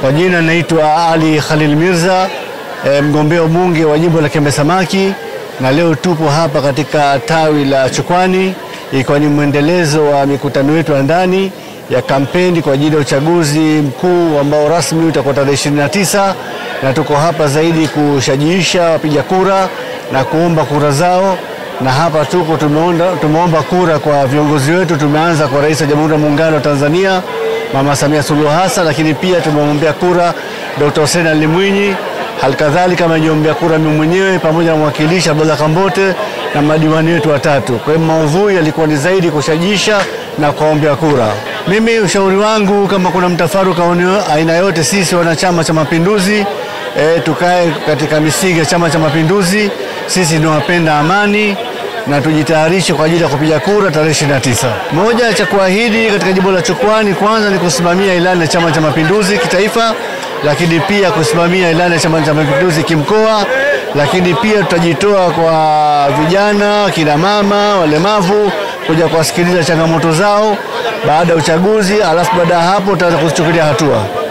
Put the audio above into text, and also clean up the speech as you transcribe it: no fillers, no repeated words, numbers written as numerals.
Kwa jina naitwa Ali Khalil Mirza, mgombea ubunge wa jimbo la Kiembe Samaki, na leo tupo hapa katika tawi la Chukwani ikiwa ni mwendelezo wa mikutano yetu ya ndani ya kampeni kwa ajili ya uchaguzi mkuu ambao rasmi utakuwa tarehe 29, na tuko hapa zaidi kushajiisha wapiga kura na kuomba kura zao. Na hapa tuko tumeomba kura kwa viongozi wetu. Tumeanza kwa Rais wa Jamhuri ya Muungano wa Tanzania Mama Samia Suluhu Hassan, lakini pia tumemwombea kura Dr. Hussein Ali Mwinyi, halikadhalika nimeombea kura mimi mwenyewe pamoja na mwakilishi Abdullah Kambote na madiwani wetu watatu. Kwa hiyo maudhui yalikuwa ni zaidi kushajisha na kuombea kura. Mimi ushauri wangu, kama kuna mtafaruku aina yote, sisi wanachama cha Mapinduzi tukae katika misingi ya Chama cha Mapinduzi. Sisi ni wapenda amani na tujitayarishe kwa ajili ya kupiga kura tarehe 29. Moja cha kuahidi katika jimbo la Chukwani, kwanza ni kusimamia ilani ya Chama cha Mapinduzi kitaifa, lakini pia kusimamia ilani ya Chama cha Mapinduzi kimkoa, lakini pia tutajitoa kwa vijana, kina mama, walemavu, kuja kuwasikiliza changamoto zao baada ya uchaguzi, alafu baada ya hapo tutaanza kuzichukulia hatua.